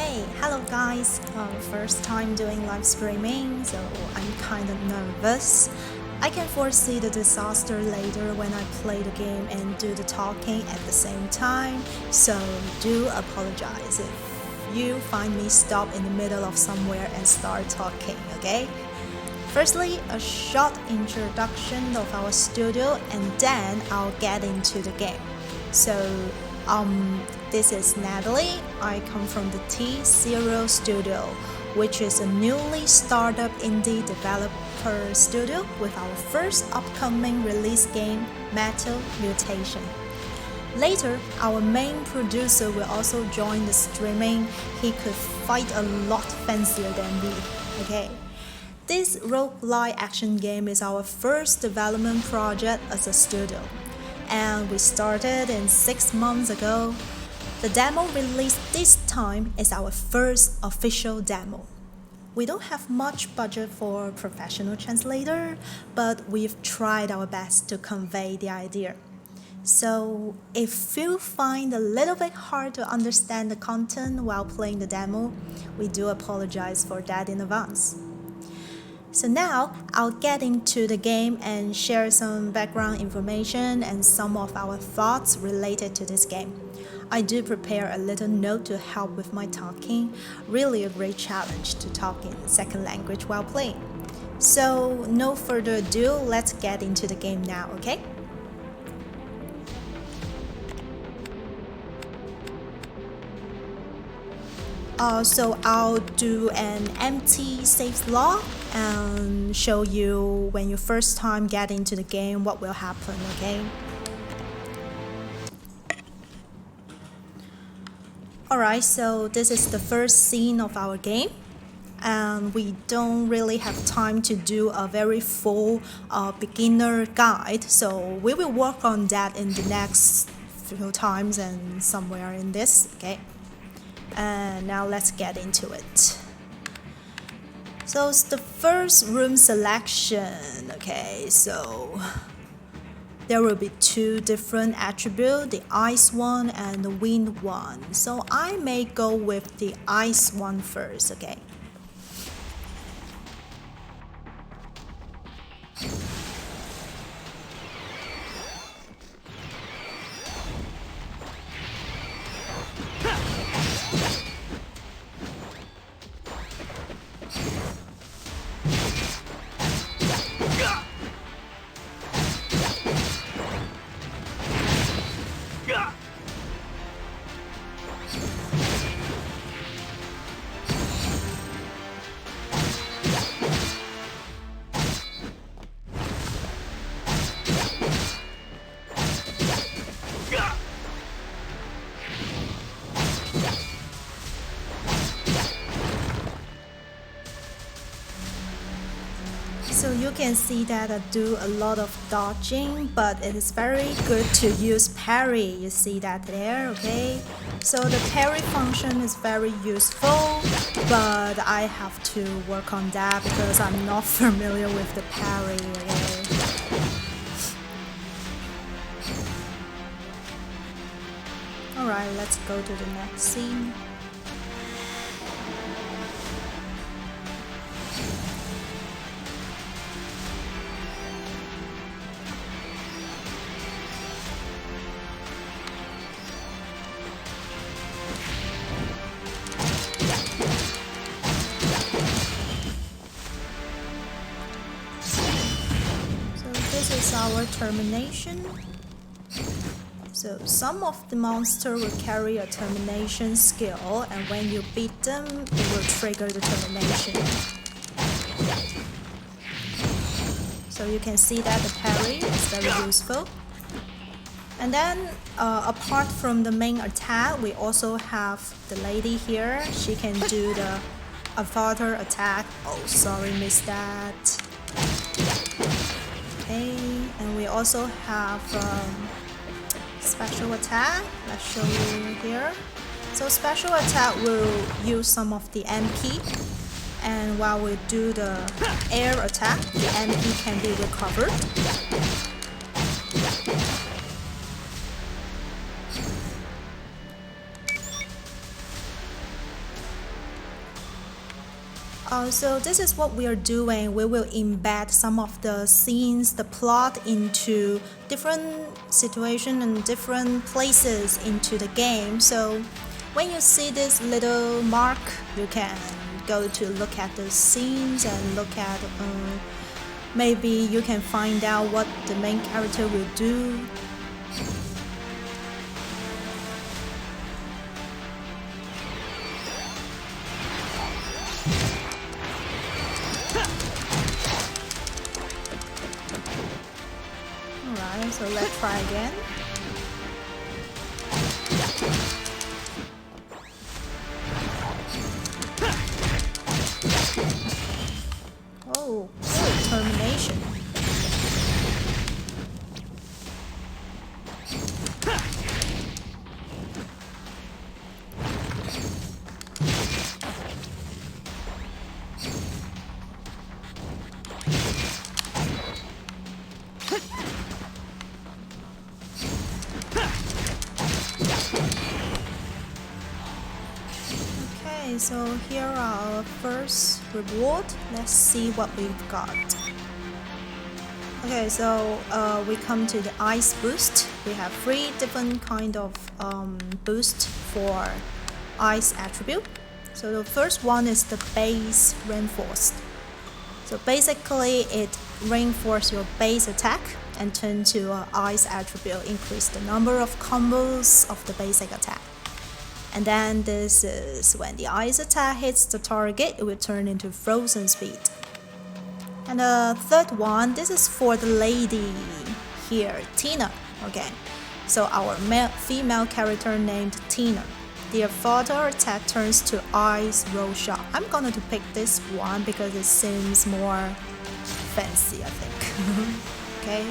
Hey, hello guys. First time doing live streaming, so I'm kind of nervous. I can foresee the disaster later when I play the game and do the talking at the same time, so do apologize if you find me stop in the middle of somewhere and start talking, okay? Firstly, a short introduction of our studio and then I'll get into the game. So, this is Natalie. I come from the T0 Studio, which is a newly startup indie developer studio with our first upcoming release game, Mutation. Later, our main producer will also join the streaming. He could fight a lot fancier than me, okay? This roguelike action game is our first development project as a studio, and we started in 6 months ago. The demo released this time is our first official demo. We don't have much budget for professional translator, but we've tried our best to convey the idea. So if you find a little bit hard to understand the content while playing the demo, we do apologize for that in advance. So now I'll get into the game and share some background information and some of our thoughts related to this game. I do prepare a little note to help with my talking. Really a great challenge to talk in second language while playing. So no further ado, let's get into the game now, okay? So I'll do an empty save log and show you when you first time get into the game what will happen, okay? Alright, so this is the first scene of our game, and we don't really have time to do a very full beginner guide, so we will work on that in the next few times and somewhere in this, okay? And now let's get into it. So it's the first room selection, okay? So there will be two different attributes, the ice one and the wind one. So I may go with the ice one first, okay? So you can see that I do a lot of dodging, but it is very good to use parry. You see that there, okay? So the parry function is very useful, but I have to work on that because I'm not familiar with the parry, okay? Alright, let's go to the next scene. This is our termination. So some of the monsters will carry a termination skill, and when you beat them, it will trigger the termination. So you can see that the parry is very useful. And then apart from the main attack, we also have the lady here. She can do the avatar attack. Oh, sorry, missed that. Okay, and we also have special attack. Let's show you here. So special attack will use some of the MP, and while we do the air attack, the MP can be recovered. So this is what we are doing. We will embed some of the scenes, the plot into different situations and different places into the game. So when you see this little mark, you can go to look at the scenes and look at maybe you can find out what the main character will do. Alright, so let's try again. Oh, termination. Okay, so here are our first reward. Let's see what we've got. Okay, so we come to the ice boost. We have 3 different kind of boost for ice attribute. So the first one is the base reinforced. So basically it reinforces your base attack and turn to an ice attribute, increase the number of combos of the basic attack. And then this is when the ice attack hits the target, it will turn into frozen speed. And the third one, this is for the lady here, Tina. Okay, so our female character named Tina. The photo attack turns to ice roll shot. I'm going to pick this one because it seems more fancy, I think. Okay,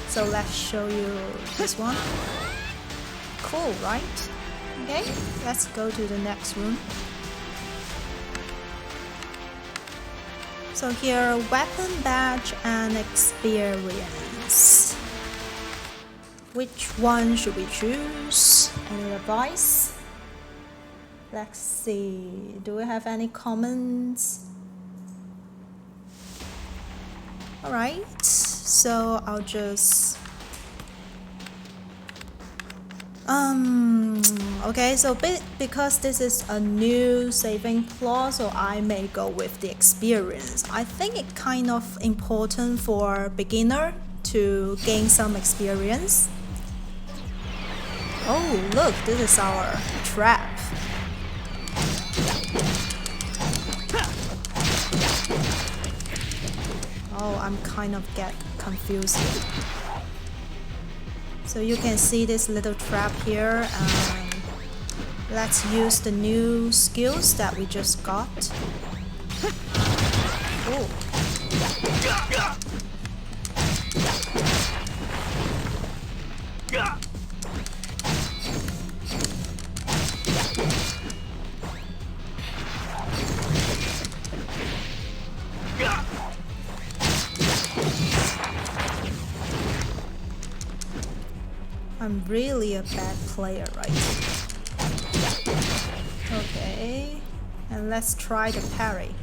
so let's show you this one. Cool, right? Okay, let's go to the next room. So here, weapon badge and experience. Which one should we choose? Any advice? Let's see. Do we have any comments? Alright, so I'll just okay, so because this is a new saving plot, so I may go with the experience. I think it's kind of important for beginner to gain some experience. Oh, look, this is our trap. Oh, I'm kind of get confused here. So you can see this little trap here. Let's use the new skills that we just got. Oh. I'm really a bad player, right? Okay, and let's try the parry.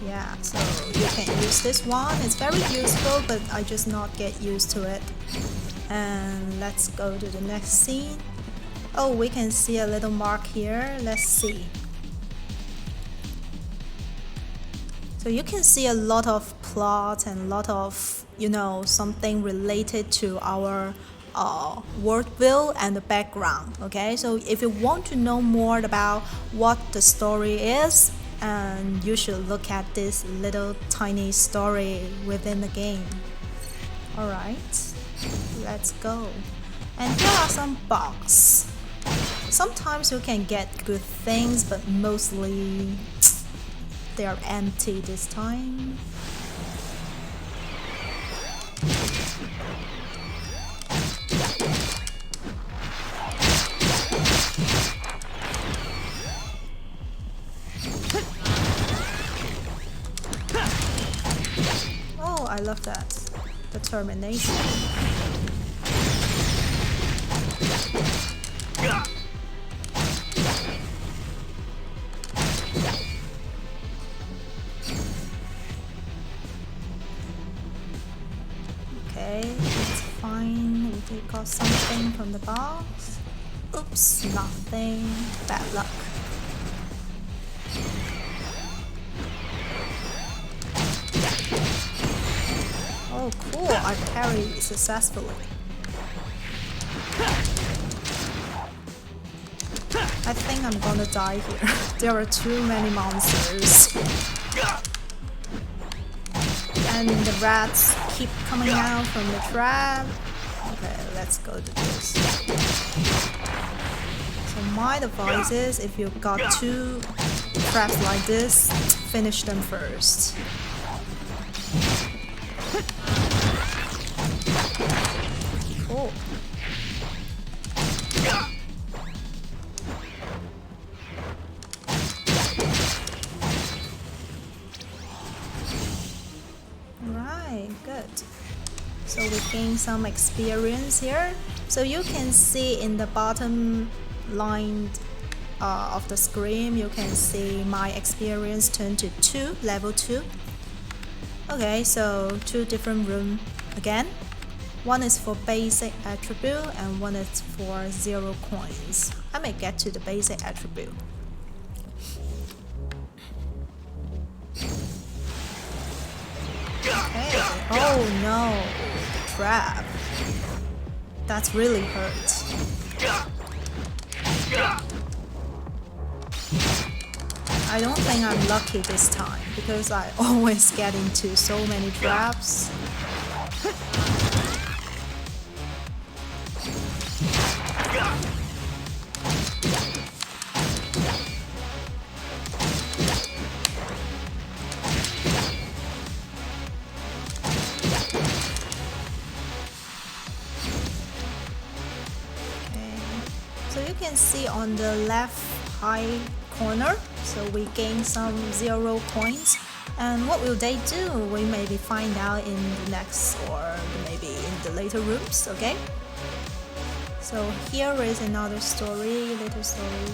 Yeah, so you can use this one. It's very useful, but I just not get used to it. And let's go to the next scene. Oh, we can see a little mark here. Let's see. So you can see a lot of plot and a lot of, you know, something related to our world build and the background. Okay, so if you want to know more about what the story is, and you should look at this little tiny story within the game. Alright, let's go. And here are some bugs. Sometimes you can get good things, but mostly they are empty this time. Oh, I love that. The termination. Okay, that's fine. We take out something from the box. Oops, nothing. Bad luck. Oh, cool. I parried successfully. I think I'm gonna die here. There are too many monsters. And the rats keep coming out from the trap. Okay, let's go to this. So my advice is, if you've got 2 traps like this, finish them first. Cool. Alright, good. So we gain some experience here. So you can see in the bottom line of the screen, you can see my experience turned to 2, level 2. Okay, so 2 different rooms again. One is for basic attribute and one is for 0 coins. I may get to the basic attribute. Okay. Oh no, the trap. That's really hurt. I don't think I'm lucky this time because I always get into so many traps. So you can see on the left high corner, so we gain some 0 coins. And what will they do? We maybe find out in the next or maybe in the later rooms, okay? So here is another story, little story.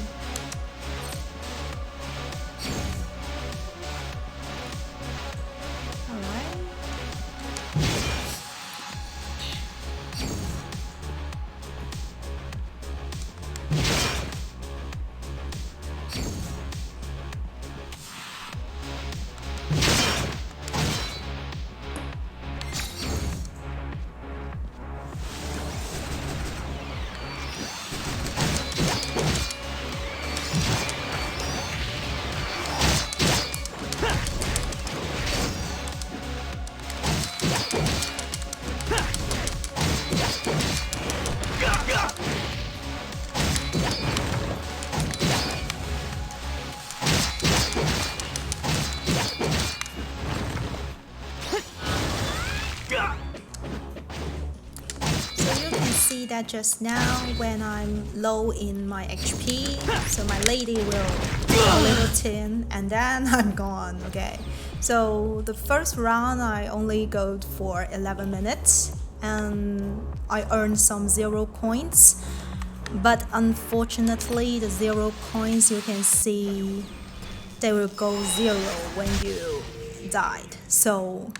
That just now when I'm low in my HP, so my lady will do a little tin and then I'm gone. Okay, so the first round I only go for 11 minutes and I earned some 0 coins, but unfortunately the 0 coins, you can see they will go 0 when you died, so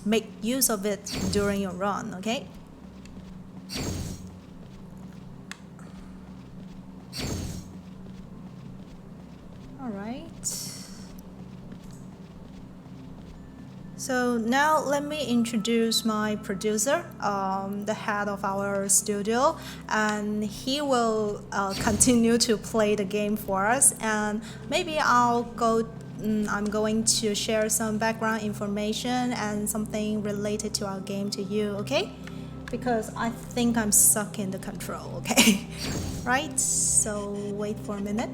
make use of it during your run. Okay. Alright, so now let me introduce my producer, the head of our studio, and he will continue to play the game for us, and maybe I'm going to share some background information and something related to our game to you, okay? Because I think I'm stuck in the control, okay? Right, so wait for a minute.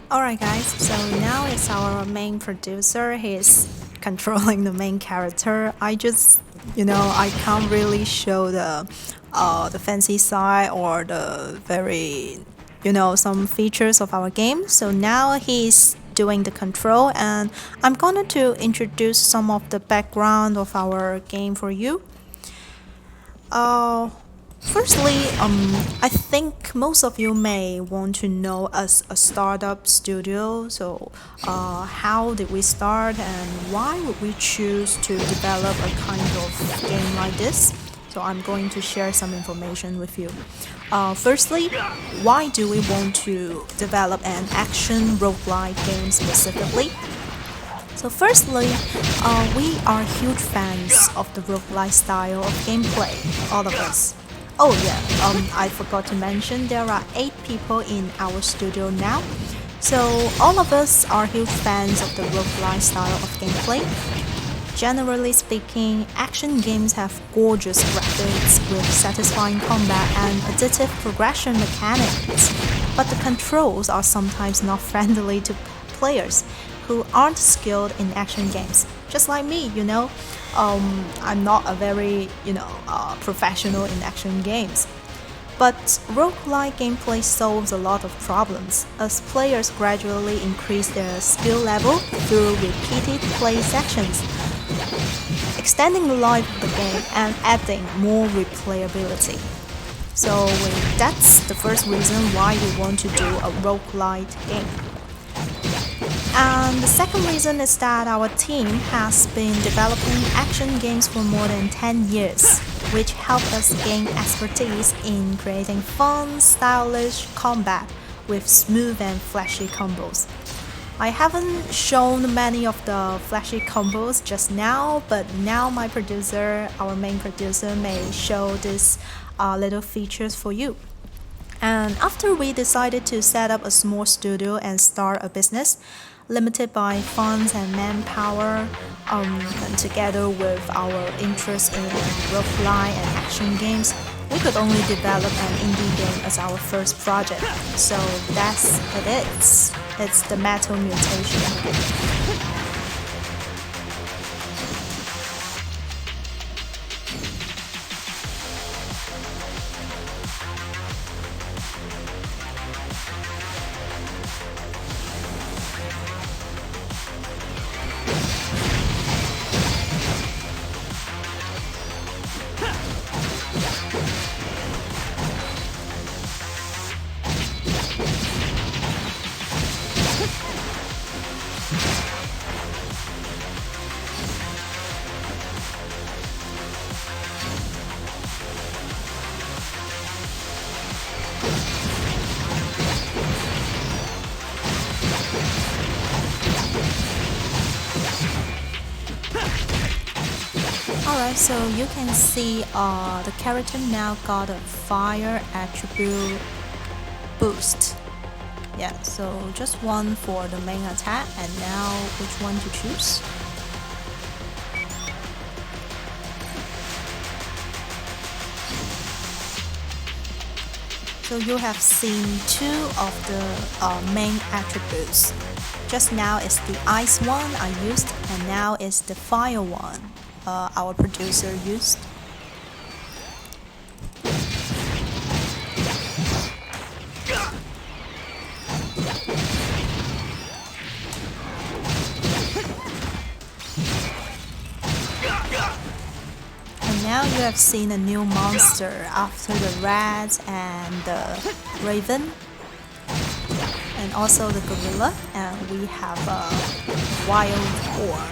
Alright, guys, so now it's our main producer. He's controlling the main character. I can't really show the fancy side or the very, some features of our game. So now he's doing the control, and I'm going to introduce some of the background of our game for you. Uh, Firstly, I think most of you may want to know us a startup studio. So, how did we start and why would we choose to develop a kind of game like this? So, I'm going to share some information with you. Firstly, why do we want to develop an action roguelike game specifically? So firstly, we are huge fans of the roguelike style of gameplay, all of us. Oh yeah, I forgot to mention there are 8 people in our studio now. So all of us are huge fans of the roguelike style of gameplay. Generally speaking, action games have gorgeous graphics with satisfying combat and addictive progression mechanics, but the controls are sometimes not friendly to players who aren't skilled in action games. Just like me, I'm not a very, professional in action games. But roguelike gameplay solves a lot of problems as players gradually increase their skill level through repeated play sections, extending the life of the game and adding more replayability. So that's the first reason why we want to do a roguelike game. And the second reason is that our team has been developing action games for more than 10 years, which help us gain expertise in creating fun, stylish combat with smooth and flashy combos. I haven't shown many of the flashy combos just now, but now our main producer, may show these little features for you. And after we decided to set up a small studio and start a business, limited by funds and manpower, and together with our interest in roguelike and action games, we could only develop an indie game as our first project. So that's it is. It's the Metal Mutation. Alright, so you can see the character now got a fire attribute boost. Yeah, so just one for the main attack, and now which one to choose? So you have seen 2 of the main attributes. Just now is the ice one I used, and now is the fire one our producer used. And now you have seen a new monster after the rat and the raven, and also the gorilla, and we have a wild boar.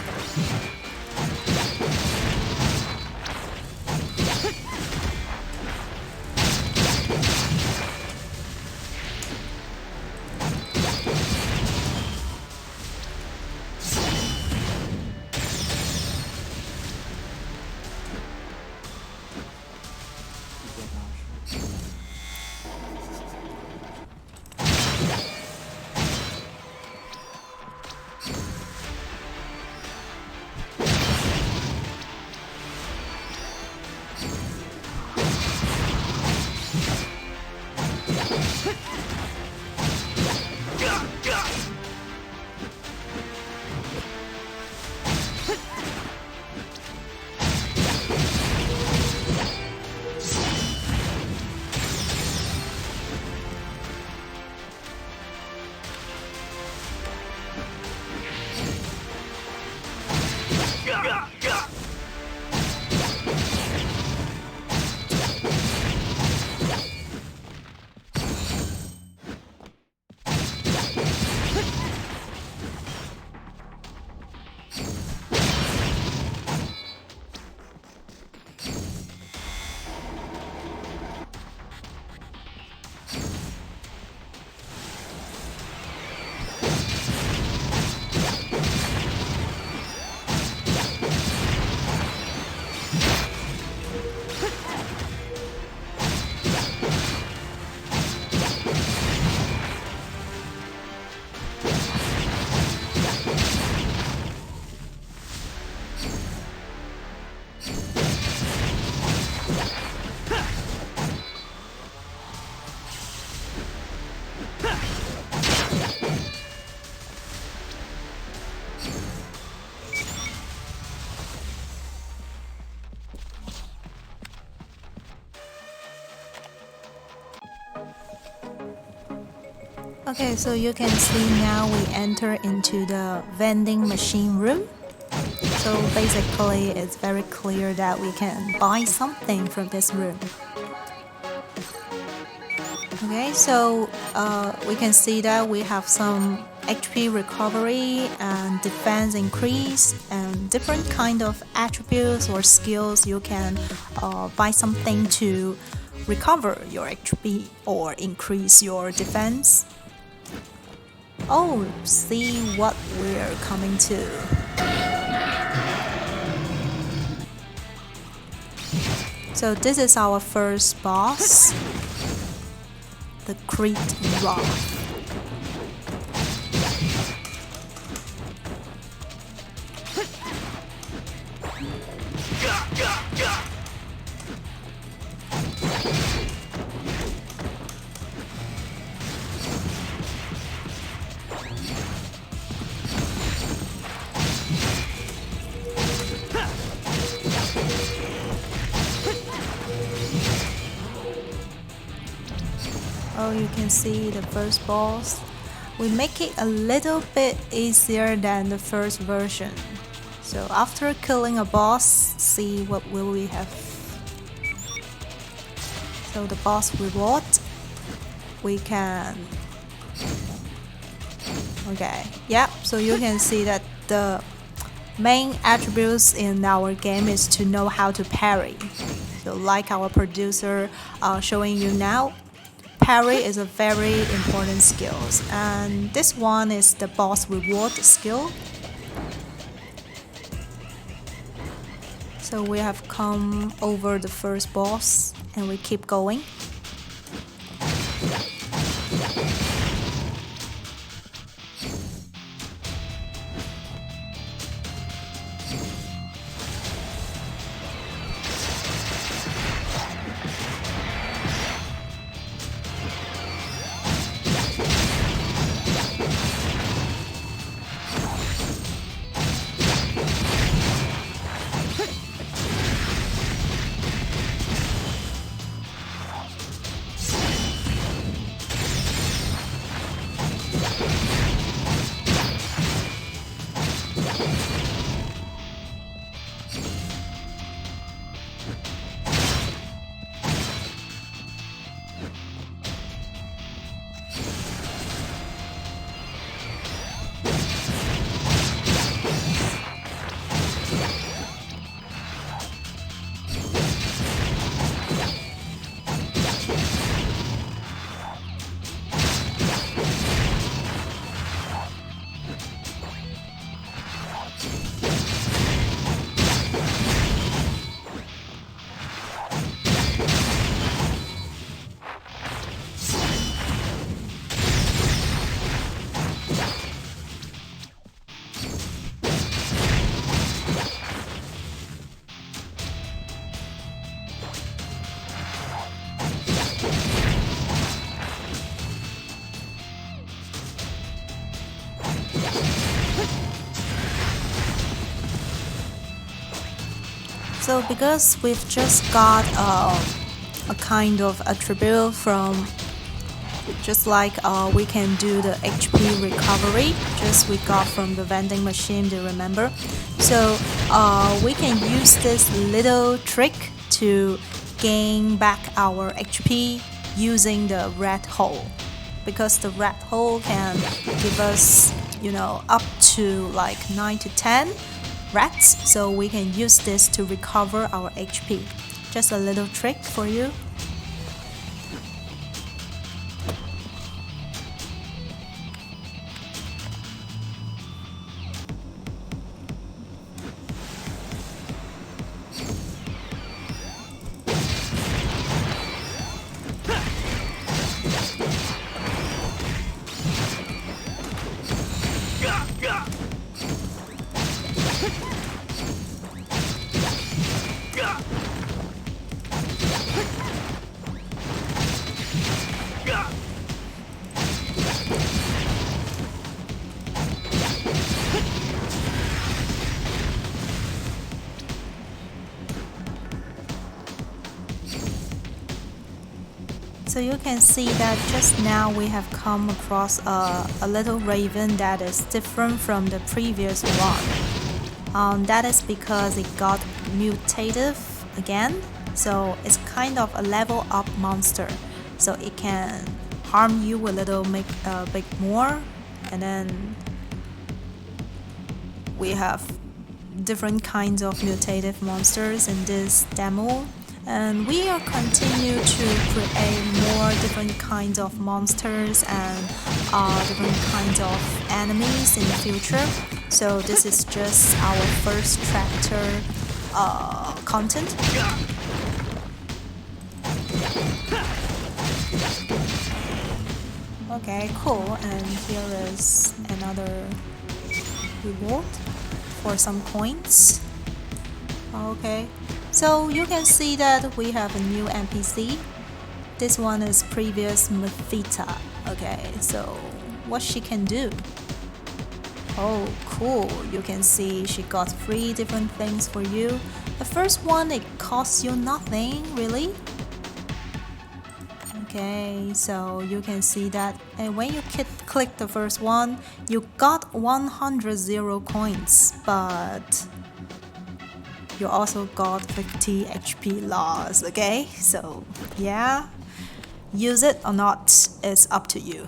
Okay, so you can see now we enter into the vending machine room. So basically, it's very clear that we can buy something from this room. Okay, so we can see that we have some HP recovery and defense increase and different kind of attributes or skills. You can buy something to recover your HP or increase your defense. Oh, see what we're coming to. So this is our first boss, the Creed Rock. Oh, you can see the first boss. We make it a little bit easier than the first version. So after killing a boss, see what will we have. So the boss reward, we can... Okay, yeah, so you can see that the main attributes in our game is to know how to parry. So like our producer showing you now, parry is a very important skill, and this one is the boss reward skill. So we have come over the first boss and we keep going. So because we've just got a kind of attribute from, just like we can do the HP recovery, just we got from the vending machine, do you remember? So we can use this little trick to gain back our HP using the red hole, because the red hole can give us, you know, up to like 9 to 10 rats, so we can use this to recover our HP. Just a little trick for you. So you can see that just now we have come across a little raven that is different from the previous one. That is because it got mutative again. So it's kind of a level up monster. So it can harm you a little, make a bit more. And then we have different kinds of mutative monsters in this demo. And we are continue to create more different kinds of monsters and different kinds of enemies in the future. So this is just our first chapter content. Okay, cool. And here is another reward for some coins. Okay, so you can see that we have a new NPC. This one is previous Methita. Okay, so what she can do? Oh, cool. You can see she got 3 different things for you. The first one, it costs you nothing, really. Okay, so you can see that, and when you click the first one, you got 100 zero coins, but you also got 50 HP loss. Okay, so yeah, use it or not, it's up to you.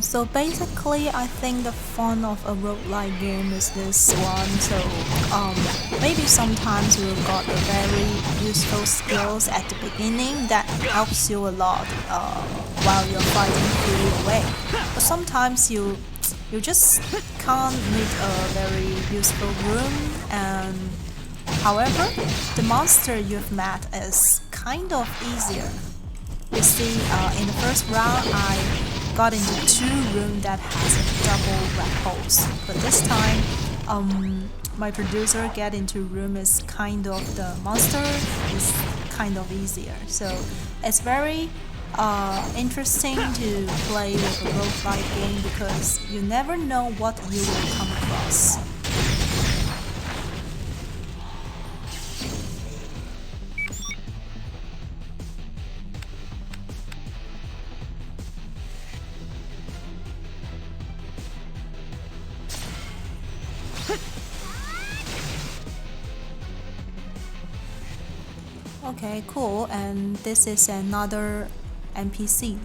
So basically, I think the fun of a roguelike game is this one. So maybe sometimes you got a very useful skills at the beginning that helps you a lot while you're fighting through your way. But sometimes you just can't meet a very useful room, and however, the monster you've met is kind of easier. You see, in the first round, I got into 2 rooms that has a double red holes, but this time my producer get into room is kind of the monster is kind of easier, so it's very interesting to play with a roguelike game because you never know what you will come across. Okay, cool, and this is another NPC.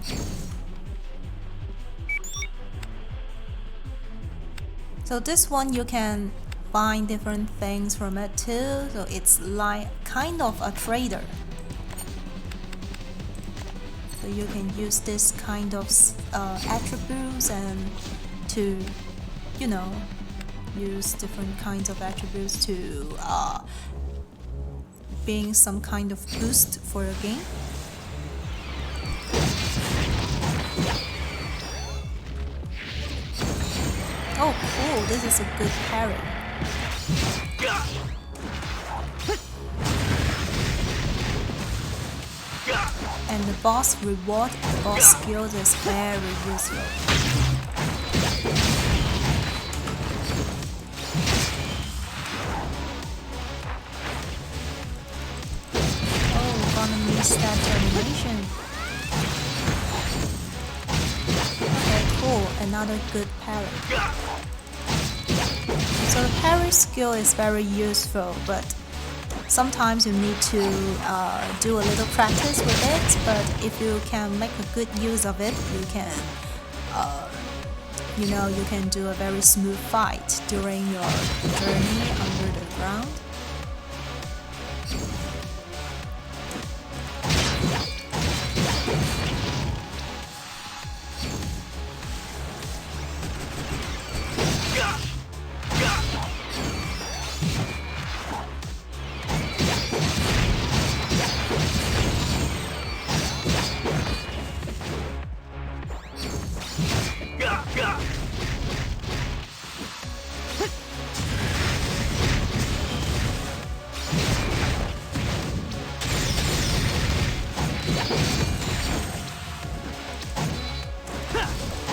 So this one you can find different things from it too, so it's like kind of a trader. So you can use this kind of attributes and to, you know, use different kinds of attributes to being some kind of boost for your game. Oh cool, this is a good parry. And the boss reward and boss skills is very useful. Oh, gonna miss that termination. Okay, cool. Another good parry. So the parry skill is very useful, but sometimes you need to do a little practice with it. But if you can make a good use of it, you can, you can do a very smooth fight during your journey under the ground.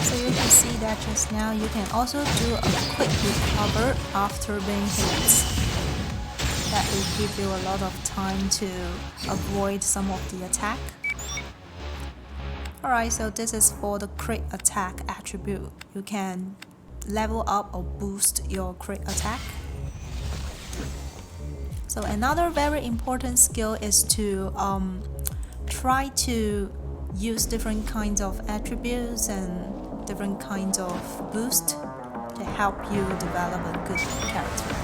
So you can see that just now you can also do a quick recover after being hit. That will give you a lot of time to avoid some of the attack. Alright, so this is for the crit attack attribute. You can level up or boost your crit attack. So another very important skill is to try to use different kinds of attributes and different kinds of boost to help you develop a good character.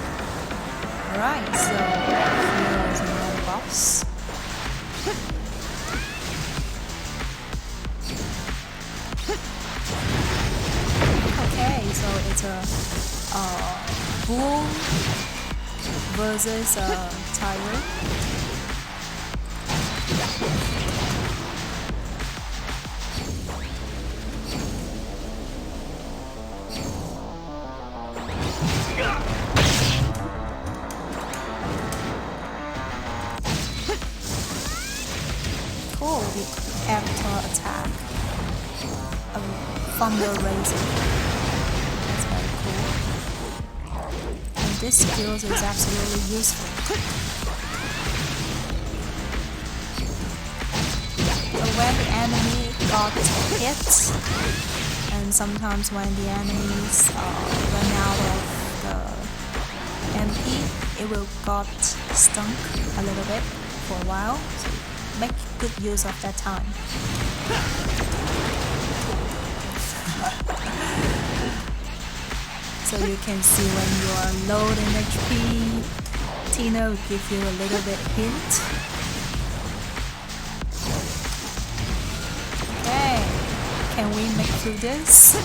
Alright, so here is another boss. Okay, so it's a bull versus a tiger. Cool, the avatar attack. Thunder raising. That's very cool. And this skill is absolutely useful. So when the enemy got hit, and sometimes when the enemies run out of the MP, it will got stunk a little bit for a while. So make good use of that time. So you can see when you are low in HP, Tina will give you a little bit hint. Okay, can we make through this?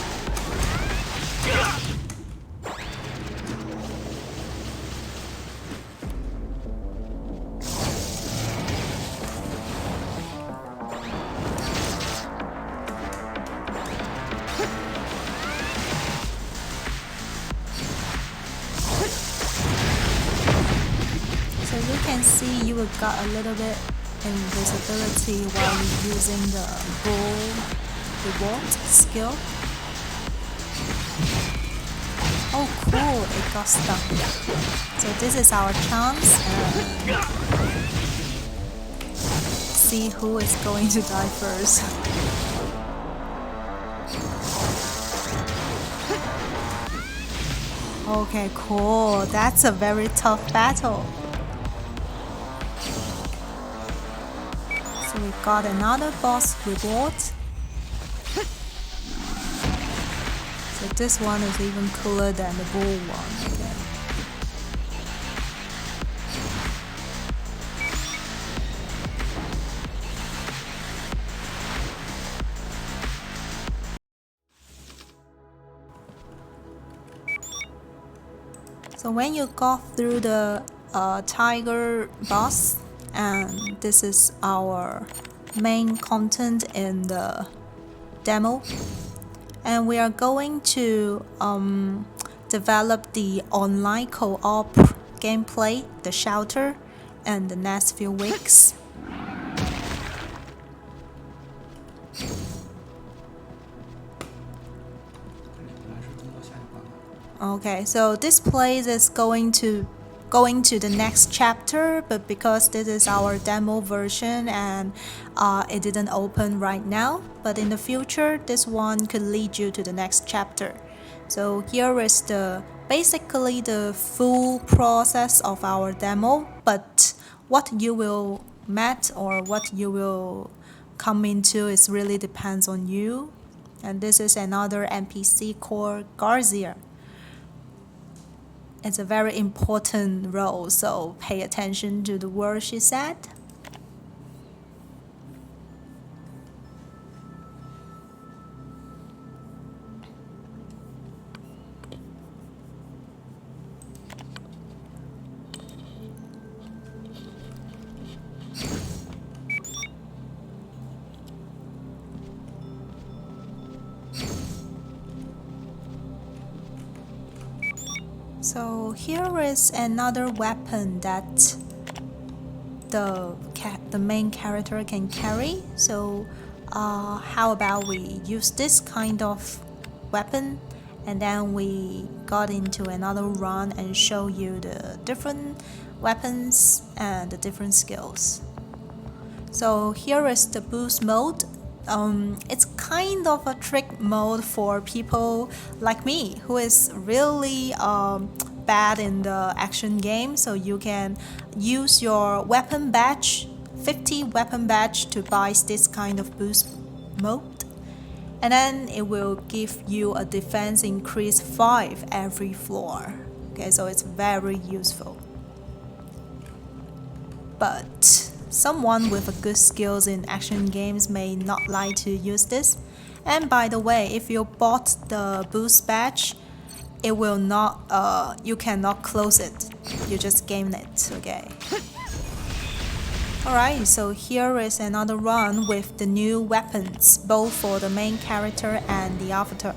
So you can see you got a little bit invisibility while you're using the bull reward skill. Oh cool, it got stuck. So this is our chance. See who is going to die first. Okay, cool. That's a very tough battle. So we got another boss reward. So this one is even cooler than the bull one. Okay. So when you go through the tiger boss, and this is our main content in the demo, and we are going to develop the online co-op gameplay, the shelter, and the next few weeks. Okay, so this place is going to the next chapter, but because this is our demo version and it didn't open right now, but in the future this one could lead you to the next chapter. So here is the basically the full process of our demo, but what you will met or what you will come into is really depends on you. And this is another NPC called Garcia. It's a very important role, so pay attention to the word she said. So here is another weapon that the main character can carry. So how about we use this kind of weapon and then we got into another run and show you the different weapons and the different skills. So here is the boost mode. It's kind of a trick mode for people like me who is really bad in the action game. So you can use your weapon badge, 50 weapon badge to buy this kind of boost mode. And then it will give you a defense increase 5 every floor. Okay, so it's very useful. But someone with a good skills in action games may not like to use this. And by the way, if you bought the boost badge, it will not you cannot close it. You just game it, okay? Alright, so here is another run with the new weapons, both for the main character and the avatar.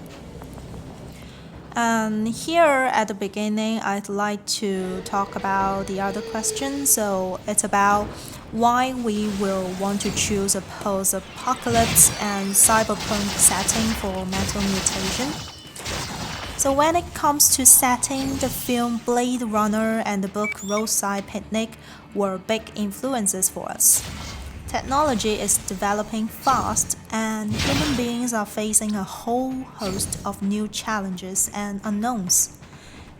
And here at the beginning, I'd like to talk about the other question. So it's about why we will want to choose a post-apocalypse and cyberpunk setting for Metal Mutation. So when it comes to setting, the film Blade Runner and the book Roadside Picnic were big influences for us. Technology is developing fast, and human beings are facing a whole host of new challenges and unknowns.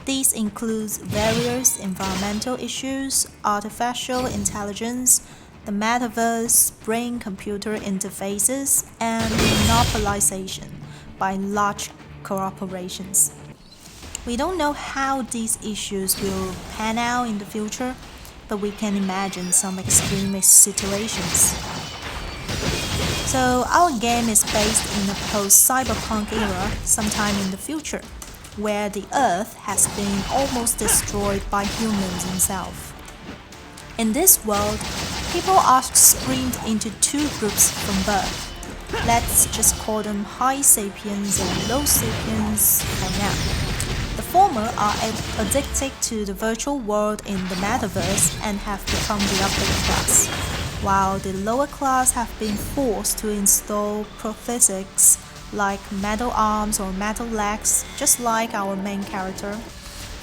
These include various environmental issues, artificial intelligence, the metaverse, brain-computer interfaces, and monopolization by large corporations. We don't know how these issues will pan out in the future, but we can imagine some extreme situations. So our game is based in a post-cyberpunk era sometime in the future, where the Earth has been almost destroyed by humans themselves. In this world, people are screamed into two groups from birth. Let's just call them high sapiens and low sapiens for now. The former are addicted to the virtual world in the metaverse and have become the upper class, while the lower class have been forced to install prosthetics like metal arms or metal legs, just like our main character,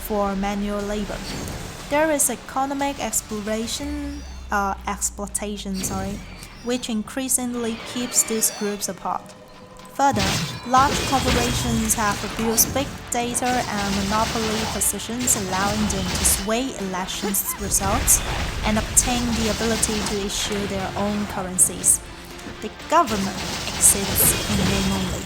for manual labor. There is economic exploitation, which increasingly keeps these groups apart. Further, large corporations have abused big data and monopoly positions, allowing them to sway elections results and obtain the ability to issue their own currencies. The government exists in name only.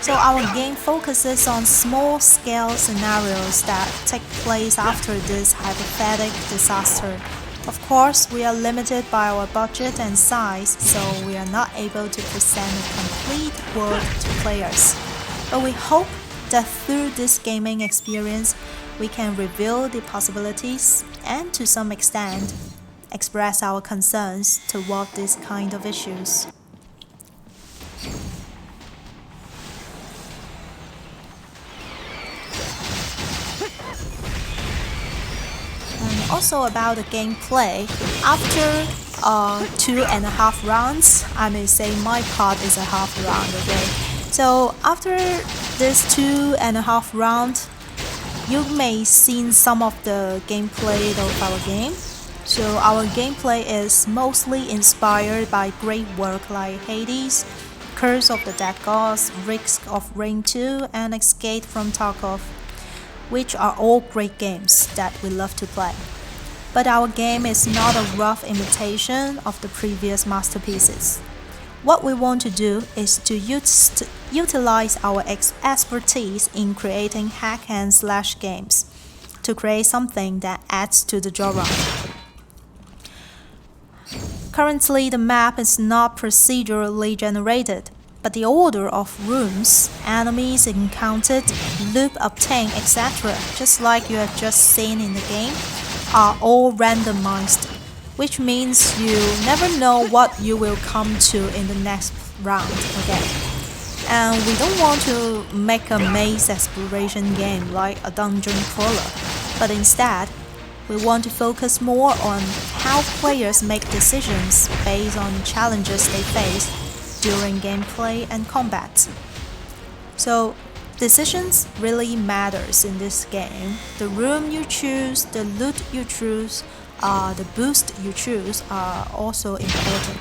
So our game focuses on small-scale scenarios that take place after this hypothetical disaster. Of course, we are limited by our budget and size, so we are not able to present a complete world to players. But we hope that through this gaming experience, we can reveal the possibilities and, to some extent, express our concerns toward these kind of issues. Also about the gameplay, after 2.5 rounds, I may say my part is a half round, okay? So after this 2.5 round, you may seen some of the gameplay of our game. So our gameplay is mostly inspired by great work like Hades, Curse of the Dead Gods, Risk of Rain 2, and Escape from Tarkov, which are all great games that we love to play. But our game is not a rough imitation of the previous masterpieces. What we want to do is to utilize our expertise in creating hack and slash games to create something that adds to the genre. Currently, the map is not procedurally generated, but the order of rooms, enemies encountered, loot obtained, etc., just like you have just seen in the game, are all randomized, which means you never know what you will come to in the next round again. And we don't want to make a maze exploration game like a dungeon crawler, but instead, we want to focus more on how players make decisions based on challenges they face during gameplay and combat. So, decisions really matters in this game. The room you choose, the loot you choose, the boost you choose are also important.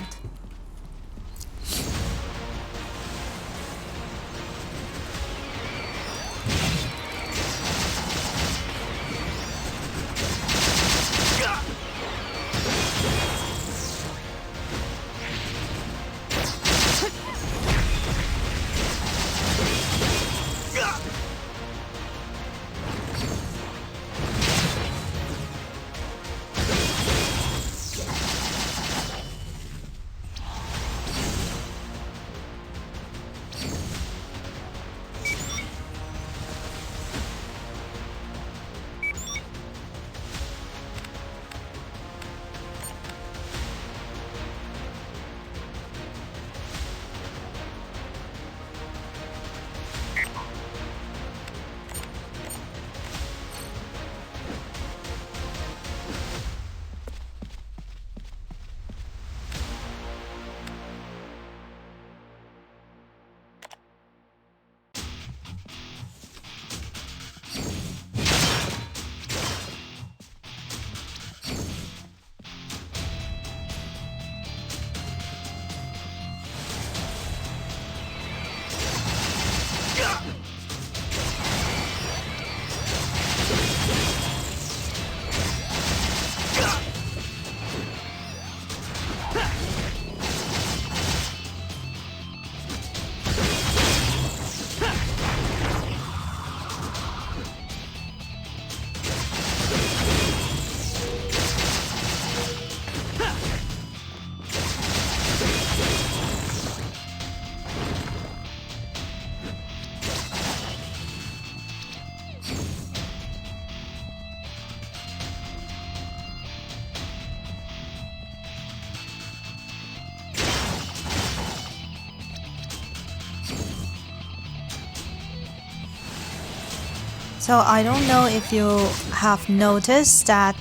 So I don't know if you have noticed that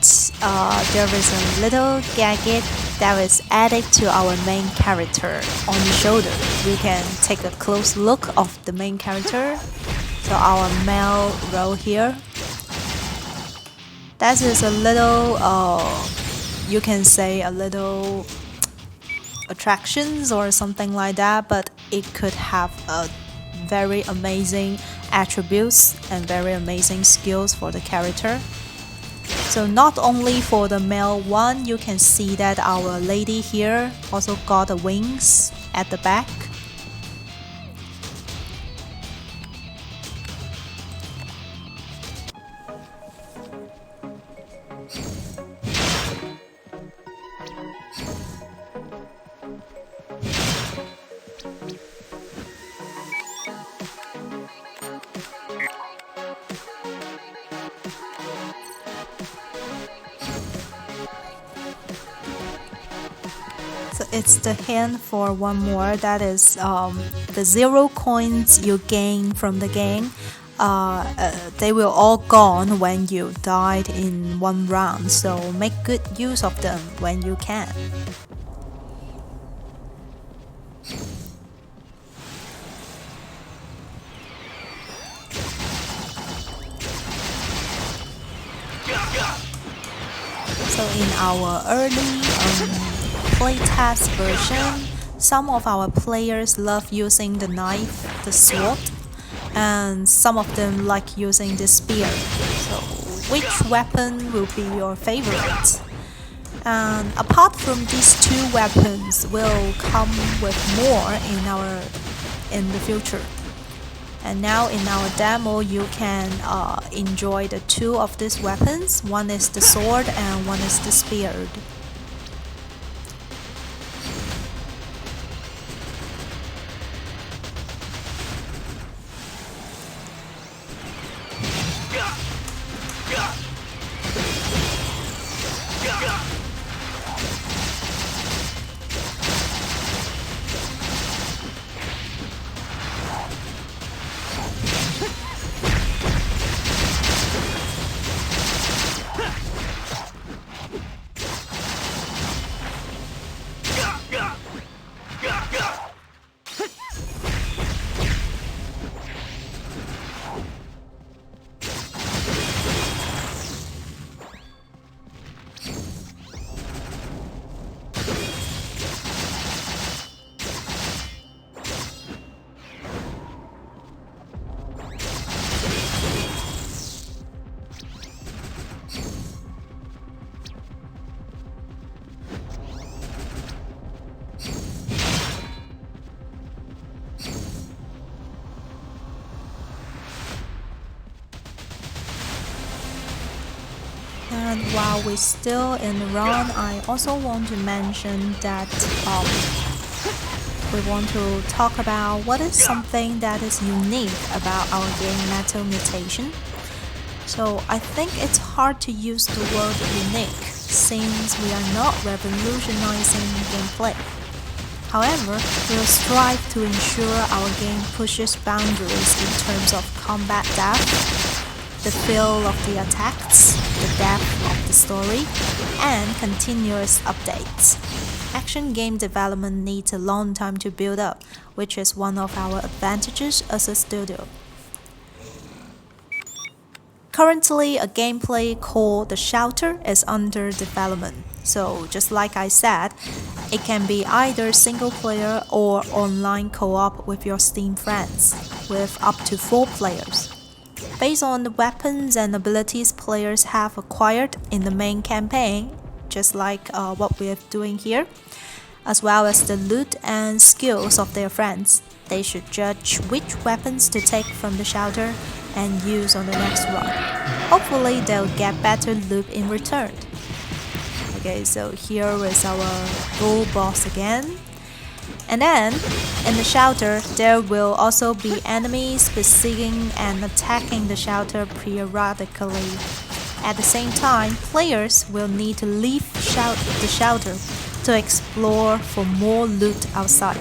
there is a little gadget that is added to our main character on the shoulder. You can take a close look of the main character. So our male role here. That is a little, you can say a little attractions or something like that, but it could have a very amazing attributes and very amazing skills for the character. So not only for the male one, you can see that our lady here also got the wings at the back. So it's the hint for one more, that is the 0 coins you gain from the game. They will all gone when you died in one round, so make good use of them when you can. in our early playtest version, some of our players love using the knife, the sword, and some of them like using the spear. So which weapon will be your favorite? And apart from these two weapons, we'll come with more in the future. And now in our demo, you can enjoy the two of these weapons. One is the sword and one is the spear. And while we're still in the run, I also want to mention that we want to talk about what is something that is unique about our game Mutation. So I think it's hard to use the word unique since we are not revolutionizing gameplay. However, we'll strive to ensure our game pushes boundaries in terms of combat depth, the feel of the attacks, the depth of the story, and continuous updates. Action game development needs a long time to build up, which is one of our advantages as a studio. Currently, a gameplay called The Shelter is under development. So, just like I said, it can be either single player or online co-op with your Steam friends, with up to 4 players. Based on the weapons and abilities players have acquired in the main campaign, just like what we are doing here, as well as the loot and skills of their friends, they should judge which weapons to take from the shelter and use on the next run. Hopefully they'll get better loot in return. Okay, so here is our bull boss again. And then, in the shelter, there will also be enemies besieging and attacking the shelter periodically. At the same time, players will need to leave the shelter to explore for more loot outside.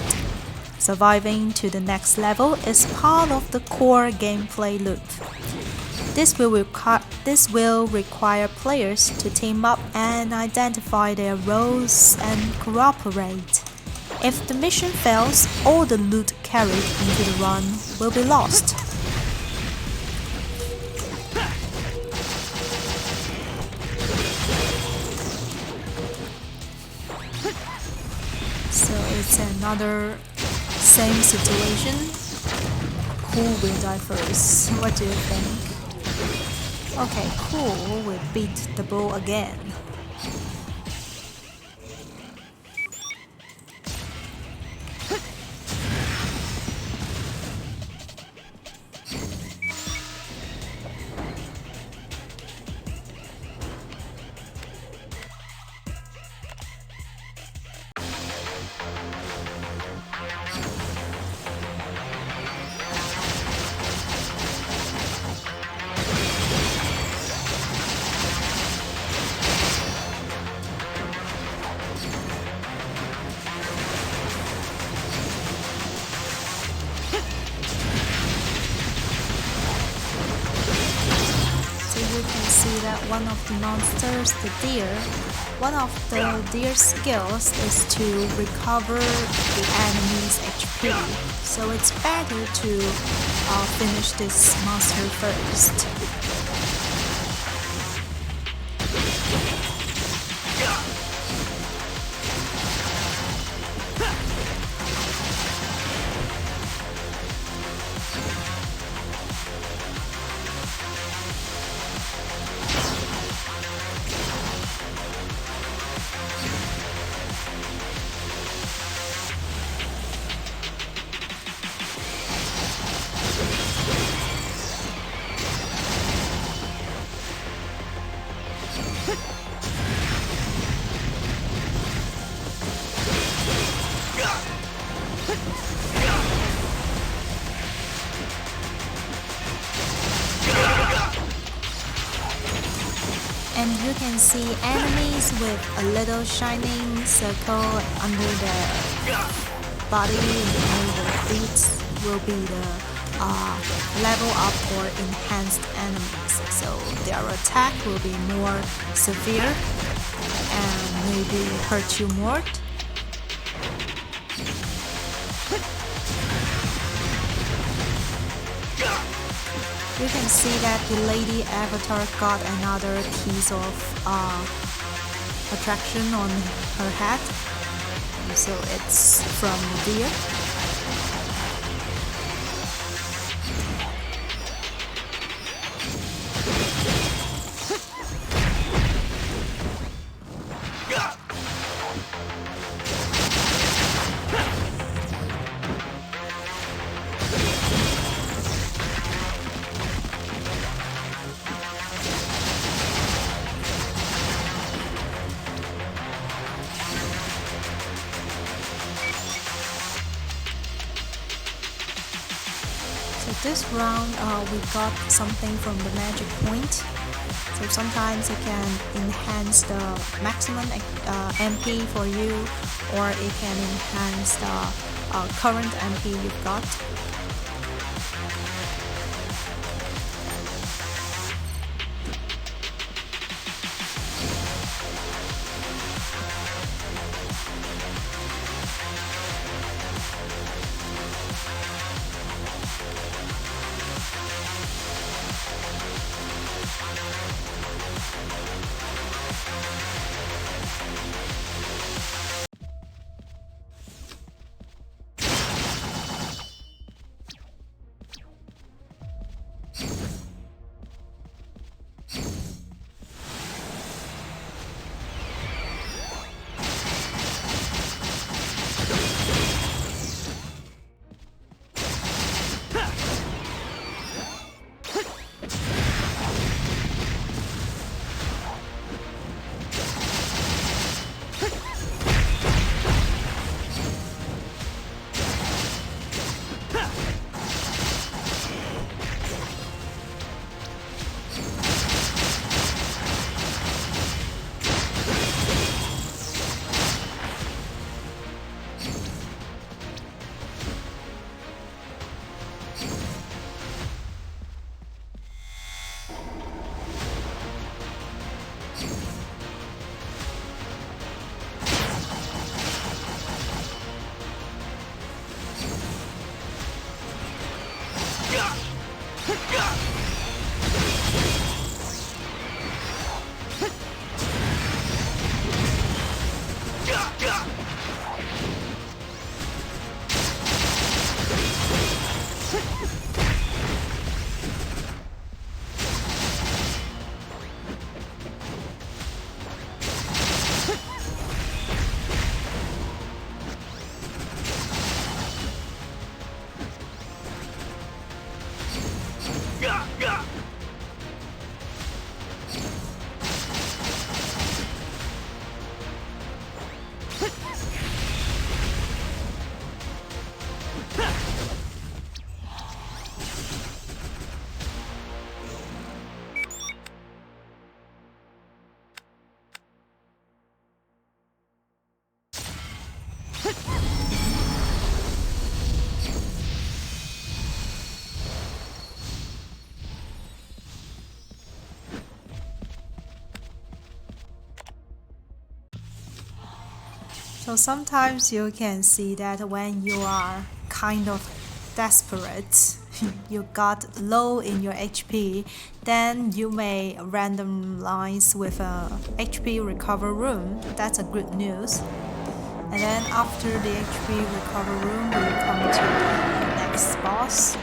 Surviving to the next level is part of the core gameplay loop. This will require players to team up and identify their roles and cooperate. If the mission fails, all the loot carried into the run will be lost. So it's another same situation. Who will die first? What do you think? Okay, cool, we beat the bull again. You can see that one of the monsters, the deer, one of the deer's skills is to recover the enemy's HP. So it's better to finish this monster first. you can see enemies with a little shining circle under their body, and the beats will be the level up or enhanced enemies. So their attack will be more severe and maybe hurt you more. You can see that the lady avatar got another piece of attraction on her head, so it's from deer. So this round we got something from the magic point. So sometimes it can enhance the maximum MP for you, or it can enhance the current MP you've got. So sometimes you can see that when you are kind of desperate, you got low in your HP, then you may randomize with a HP recover room. That's a good news. And then after the HP recover room, we come to the next boss.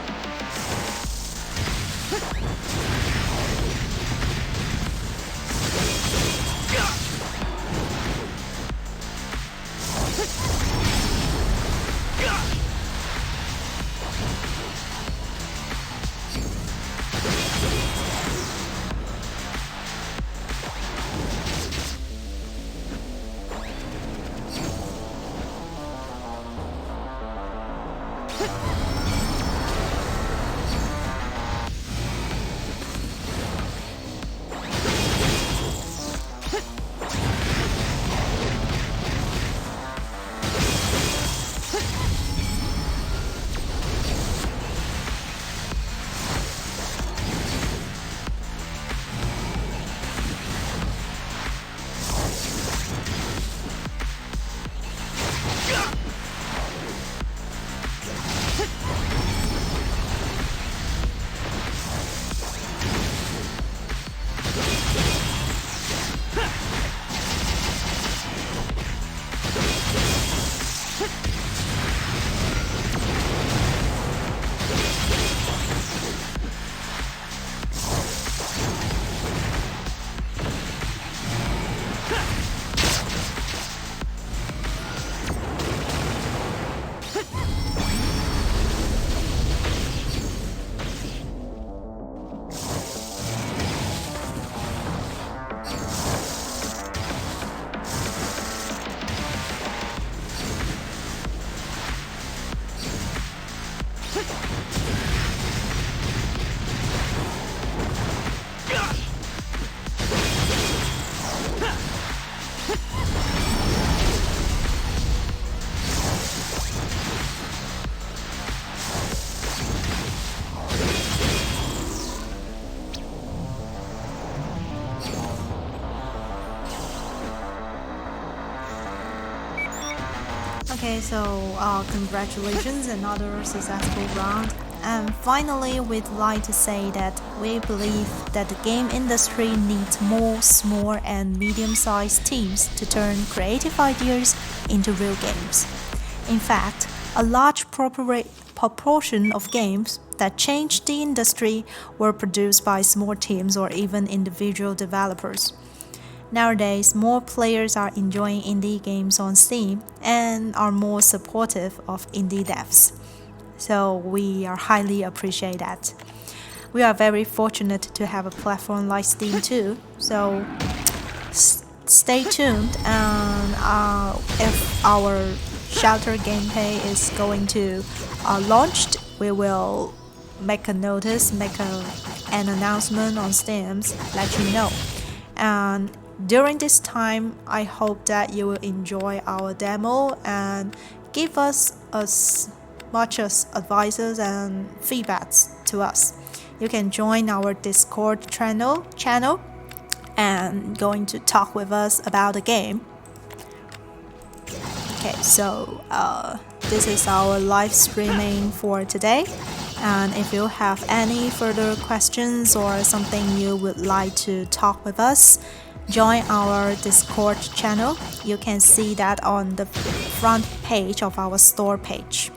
Okay, so congratulations, another successful round. And finally, we'd like to say that we believe that the game industry needs more small and medium sized teams to turn creative ideas into real games. In fact, a large proportion of games that changed the industry were produced by small teams or even individual developers. Nowadays, more players are enjoying indie games on Steam and are more supportive of indie devs. So we are highly appreciate that. We are very fortunate to have a platform like Steam too. So stay tuned, and if our Shelter gameplay is going to launched, we will make a notice, an announcement on Steam, let you know. And during this time, I hope that you will enjoy our demo and give us as much as advices and feedbacks to us. You can join our Discord channel and going to talk with us about the game. Okay, so this is our live streaming for today. And if you have any further questions or something you would like to talk with us, join our Discord channel. You can see that on the front page of our store page.